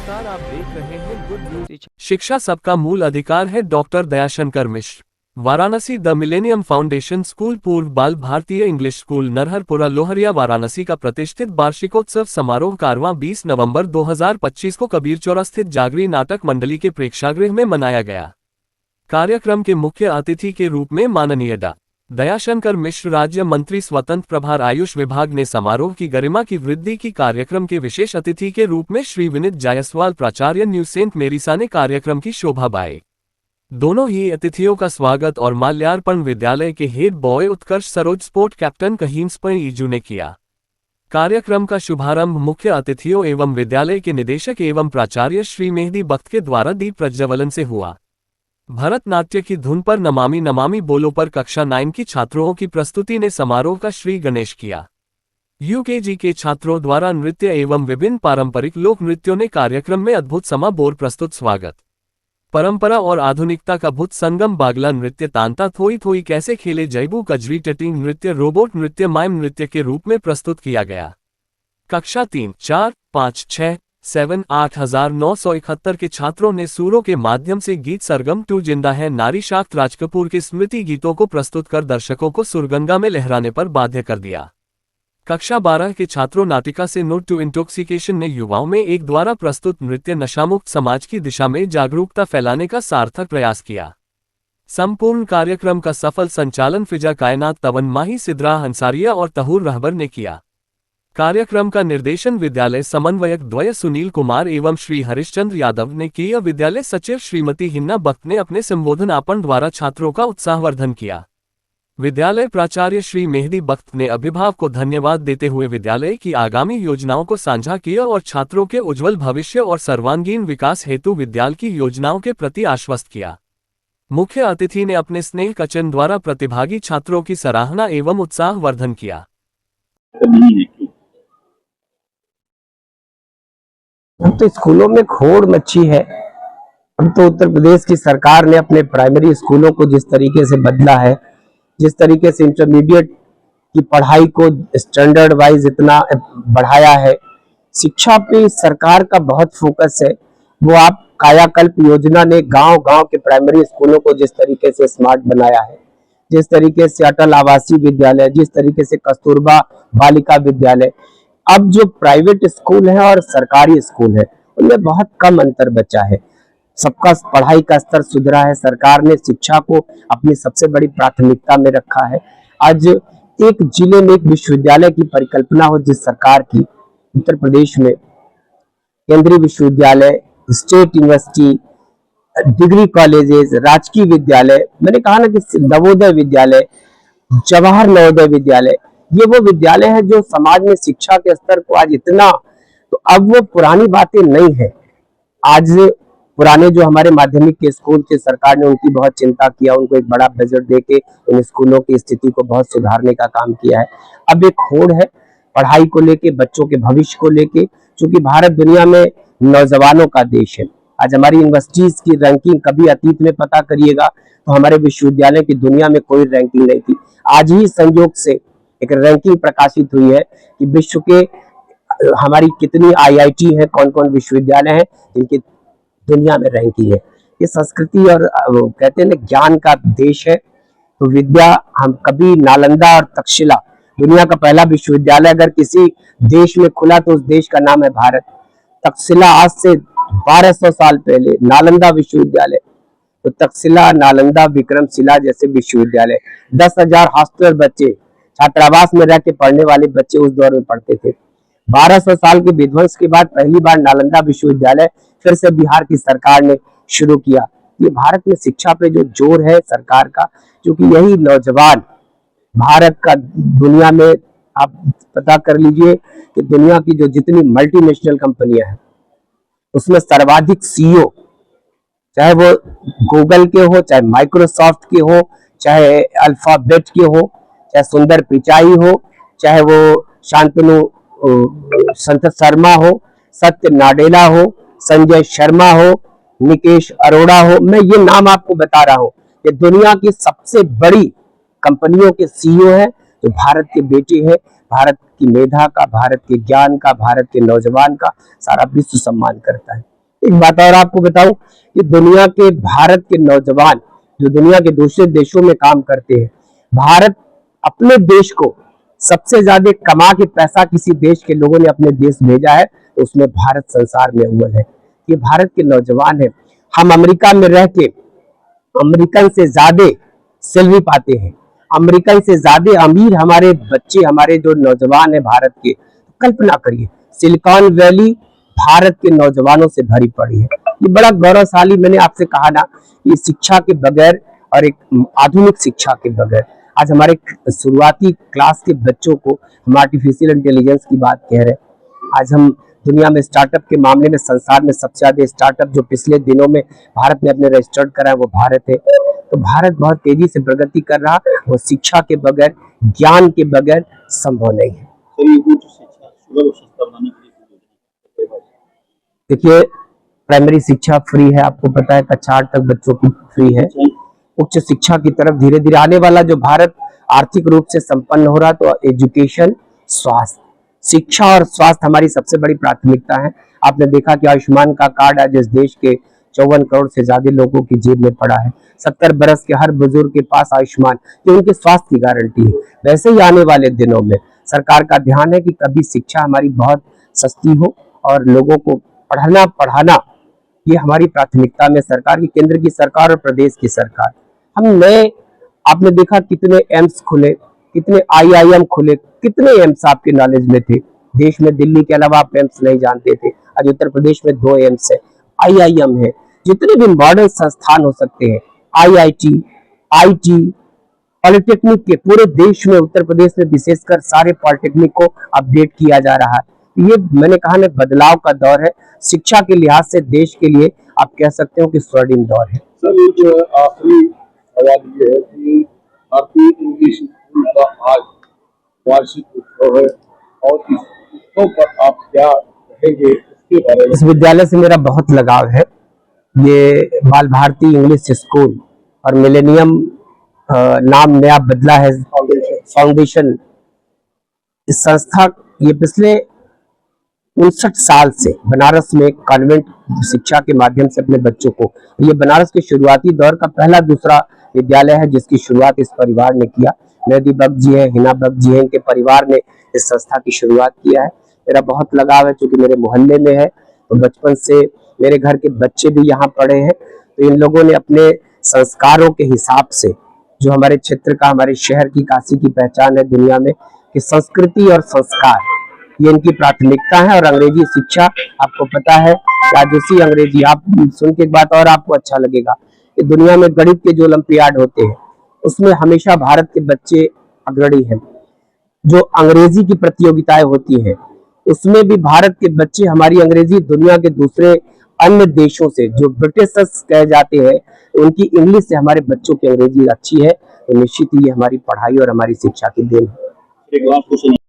नमस्कार, आप देख रहे हैं गुड न्यूज। शिक्षा सबका मूल अधिकार है। Doctor Dayashankar Mishra. Varanasi the millennium foundation school पूर्व बाल भारतीय इंग्लिश स्कूल नरहरपुरा लोहरिया वाराणसी का प्रतिष्ठित वार्षिकोत्सव समारोह 20 नवंबर 2025 को कबीर चौरा स्थित जागरी नाटक मंडली के प्रेक्षागृह में मनाया गया। कार्यक्रम के मुख्य अतिथि के रूप में माननीय डॉ. दयाशंकर मिश्र राज्य मंत्री स्वतंत्र प्रभार आयुष विभाग ने समारोह की गरिमा की वृद्धि की। कार्यक्रम के विशेष अतिथि के रूप में श्री विनीत जायसवाल प्राचार्य न्यू सेंट मेरीसा ने कार्यक्रम की शोभा बढ़ाई। दोनों ही अतिथियों का स्वागत और माल्यार्पण विद्यालय के हेड बॉय उत्कर्ष सरोज स्पोर्ट कैप्टन कहींसपईजू ने किया। कार्यक्रम का शुभारंभ मुख्य अतिथियों एवं विद्यालय के निदेशक एवं प्राचार्य श्री मेहदी बख्त के द्वारा दीप प्रज्वलन से हुआ। भरतनाट्य की धुन पर नमामि नमामि बोलो पर कक्षा 9 की छात्रों की प्रस्तुति ने समारोह का श्री गणेश किया। यूकेजी के छात्रों द्वारा नृत्य एवं विभिन्न पारंपरिक लोक नृत्यों ने कार्यक्रम में अद्भुत समा बोर प्रस्तुत स्वागत। परंपरा और आधुनिकता का भूत संगम बागला नृत्य तांता थोई थोई कैसे खेले जयबू कजरी टटिंग नृत्य रोबोट नृत्य माइम नृत्य के रूप में प्रस्तुत किया गया। कक्षा 3, 4, 5, 6, 7, 8,971 के छात्रों ने सुरों के माध्यम से गीत सरगम टू जिंदा है नारी शाक्त राज कपूर के स्मृति गीतों को प्रस्तुत कर दर्शकों को सुरगंगा में लहराने पर बाध्य कर दिया। कक्षा 12 के छात्रों नाटिका से नोट टू इंटॉक्सिकेशन ने युवाओं में एक द्वारा प्रस्तुत नृत्य नशामुक्त समाज की दिशा में जागरूकता फैलाने का सार्थक प्रयास किया। संपूर्ण कार्यक्रम का सफल संचालन फिजा कायनात तवन माही सिद्रा अंसारिया और तहूर रहबर ने किया। कार्यक्रम का निर्देशन विद्यालय समन्वयक द्वय सुनील कुमार एवं श्री हरिश्चंद्र यादव ने किया। विद्यालय सचिव श्रीमती हिन्ना बख्त ने अपने संबोधनापन द्वारा छात्रों का उत्साहवर्धन किया। विद्यालय प्राचार्य श्री मेहदी बख्त ने अभिभावक को धन्यवाद देते हुए विद्यालय की आगामी योजनाओं को साझा किया और छात्रों के उज्जवल भविष्य और सर्वांगीण विकास हेतु विद्यालय की योजनाओं के प्रति आश्वस्त किया। मुख्य अतिथि ने अपने स्नेह कचन द्वारा प्रतिभागी छात्रों की सराहना एवं उत्साहवर्धन किया। अब तो स्कूलों में घोड़ मच्छी है। अब तो उत्तर प्रदेश की सरकार ने अपने प्राइमरी स्कूलों को जिस तरीके से बदला है, जिस तरीके से इंटरमीडिएट की पढ़ाई को स्टैंडर्ड वाइज इतना बढ़ाया है, शिक्षा पे सरकार का बहुत फोकस है। वो आप कायाकल्प योजना ने गांव-गांव के प्राइमरी स्कूलों को जिस तरीके से स्मार्ट बनाया है, जिस तरीके से अटल आवासीय विद्यालय, जिस तरीके से कस्तूरबा बालिका विद्यालय, अब जो प्राइवेट स्कूल है और सरकारी स्कूल है उनमें बहुत कम अंतर बचा है। सबका पढ़ाई का स्तर सुधरा है। सरकार ने शिक्षा को अपनी सबसे बड़ी प्राथमिकता में रखा है। आज एक जिले में एक विश्वविद्यालय की परिकल्पना हो जिस सरकार की, उत्तर प्रदेश में केंद्रीय विश्वविद्यालय, स्टेट यूनिवर्सिटी, डिग्री कॉलेजेस, राजकीय विद्यालय, मैंने कहा ना कि नवोदय विद्यालय, जवाहर नवोदय विद्यालय, ये वो विद्यालय है जो समाज में शिक्षा के स्तर को आज इतना, तो अब वो पुरानी बातें नहीं है। आज पुराने जो हमारे माध्यमिक के स्कूल थे, सरकार ने उनकी बहुत चिंता किया, उनको एक बड़ा बजट देके उन स्कूलों की स्थिति को बहुत सुधारने का काम किया है। अब एक होड़ है पढ़ाई को लेके, बच्चों के भविष्य को लेके, क्योंकि भारत दुनिया में नौजवानों का देश है। आज हमारी यूनिवर्सिटीज की रैंकिंग, कभी अतीत में पता करिएगा तो हमारे विश्वविद्यालय की दुनिया में कोई रैंकिंग नहीं थी। आज ही संयोग से एक रैंकिंग प्रकाशित हुई है कि विश्व के हमारी कितनी आईआईटी है, कौन कौन विश्वविद्यालय हैं जिनकी दुनिया में रैंकिंग है। ये संस्कृति और कहते हैं ना ज्ञान का देश है। तो विद्या, हम कभी नालंदा और तक्षशिला, दुनिया का पहला विश्वविद्यालय अगर किसी देश में खुला तो उस देश का नाम है भारत। तक्षशिला आज से 1200 साल पहले, नालंदा विश्वविद्यालय, तो तक्षशिला, नालंदा, विक्रमशिला जैसे विश्वविद्यालय, 10,000 हॉस्टल बच्चे, छात्रावास में रह के पढ़ने वाले बच्चे उस दौर में पढ़ते थे। 1200 साल के विध्वंस के बाद पहली बार नालंदा विश्वविद्यालय फिर से बिहार की सरकार ने शुरू किया। ये भारत में शिक्षा पे जो जोर है सरकार का, क्योंकि यही नौजवान भारत का दुनिया में, आप पता कर लीजिए कि दुनिया की जो जितनी मल्टीनेशनल कंपनियां हैं उसमें सर्वाधिक सीईओ, चाहे वो गूगल के हो, चाहे माइक्रोसॉफ्ट के हो, चाहे अल्फाबेट के हो, चाहे सुंदर पिचाई हो, चाहे वो शांतनु संत शर्मा हो, सत्य नाडेला हो, संजय शर्मा हो, निकेश अरोड़ा हो, मैं ये नाम आपको बता रहा हूं कि दुनिया की सबसे बड़ी कंपनियों के सीईओ है जो भारत के बेटे हैं। भारत की मेधा का, भारत के ज्ञान का, भारत के नौजवान का सारा विश्व सम्मान करता है। एक बात और आपको बताऊं कि दुनिया के भारत के नौजवान जो दुनिया के दूसरे देशों में काम करते हैं, भारत अपने देश को सबसे ज्यादा कमा के पैसा किसी देश के लोगों ने अपने देश भेजा है तो उसमें भारत संसार में अव्वल है। ये भारत के नौजवान है। हम अमेरिका में रह के अमेरिकन से ज्यादा सैलरी पाते हैं, अमेरिकन से ज्यादा अमीर हमारे बच्चे, हमारे जो नौजवान है भारत के। कल्पना करिए, सिलिकॉन वैली भारत के नौजवानों से भरी पड़ी है। ये बड़ा गौरवशाली, मैंने आपसे कहा ना, ये शिक्षा के बगैर और एक आधुनिक शिक्षा के बगैर आज हमारे शुरुआती क्लास के बच्चों को हम आर्टिफिशियल इंटेलिजेंस की बात कह रहे हैं। आज हम दुनिया में स्टार्टअप के मामले में संसार में सबसे ज्यादा स्टार्टअप जो पिछले दिनों में भारत ने अपने रजिस्टर्ड करा है वो भारत है। तो भारत बहुत तेजी से प्रगति कर रहा, वो शिक्षा के बगैर, ज्ञान के बगैर संभव नहीं है। देखिए, प्राइमरी शिक्षा फ्री है, आपको पता है, कक्षा 8 तक बच्चों की फ्री है। उच्च शिक्षा की तरफ धीरे धीरे आने वाला जो भारत आर्थिक रूप से संपन्न हो रहा, तो एजुकेशन, स्वास्थ्य, शिक्षा और स्वास्थ्य हमारी सबसे बड़ी प्राथमिकता है। आपने देखा कि आयुष्मान का कार्ड आज इस देश के 54 करोड़ से ज्यादा लोगों की जेब में पड़ा है। 70 बरस के हर बुजुर्ग के पास आयुष्मान, ये उनके स्वास्थ्य की गारंटी है। वैसे ही आने वाले दिनों में सरकार का ध्यान है कि कभी शिक्षा हमारी बहुत सस्ती हो और लोगों को पढ़ाना ये हमारी प्राथमिकता में सरकार की, केंद्र की सरकार और प्रदेश की सरकार। हम नए, आपने देखा कितने एम्स खुले, कितने IIM खुले, कितने एम्स आपके नॉलेज में थे देश में? दिल्ली के अलावा आप एम्स नहीं जानते थे। आज उत्तर प्रदेश में 2 एम्स है, IIM है। जितने भी मॉडर्न संस्थान हो सकते हैं, IIT, IT, पॉलिटेक्निक के पूरे देश में, उत्तर प्रदेश में विशेषकर सारे पॉलिटेक्निक को अपडेट किया जा रहा है। ये मैंने कहा ना, बदलाव का दौर है। शिक्षा के लिहाज से देश के लिए आप कह सकते हो कि स्वर्णिम दौर है। सर, एक आखिरी सवाल ये है कि भारतीय इंग्लिश स्कूल का आज वार्षिक उत्सव है और इस उत्सव पर आप क्या कहेंगे इसके बारे में? इस विद्यालय से मेरा बहुत लगाव है। ये बाल भारती इंग्लिश स्कूल और मिलेनियम नाम नया बदला है, फाउंडेशन। इस संस्था ये पिछले 59 साल से बनारस में कॉन्वेंट शिक्षा के माध्यम से अपने बच्चों को, ये बनारस के शुरुआती दौर का पहला दूसरा विद्यालय है जिसकी शुरुआत इस परिवार ने किया। मेहदी बख्श जी है, हिना बख्श जी है, इनके परिवार ने इस संस्था की शुरुआत किया है। मेरा बहुत लगाव है क्योंकि मेरे मोहल्ले में है, तो बचपन से मेरे घर के बच्चे भी यहाँ पढ़े हैं। तो इन लोगों ने अपने संस्कारों के हिसाब से, जो हमारे क्षेत्र का, हमारे शहर की, काशी की पहचान है दुनिया में, कि संस्कृति और संस्कार ये इनकी प्राथमिकता है। और अंग्रेजी शिक्षा, आपको पता है कि आज उसी अंग्रेजी, आप सुन के एक बात और आपको अच्छा लगेगा कि दुनिया में गणित के जो ओलंपियाड होते हैं उसमें हमेशा भारत के बच्चे अग्रणी हैं। जो अंग्रेजी की प्रतियोगिताएं होती हैं उसमें भी भारत के बच्चे हमारी अंग्रेजी दुनिया के दूसरे अन्य देशों से, जो ब्रिटिशर्स कहे जाते हैं, उनकी इंग्लिश से हमारे बच्चों की अंग्रेजी अच्छी है। तो निश्चित ही ये हमारी पढ़ाई और हमारी शिक्षा की देन है। एक लास्ट क्वेश्चन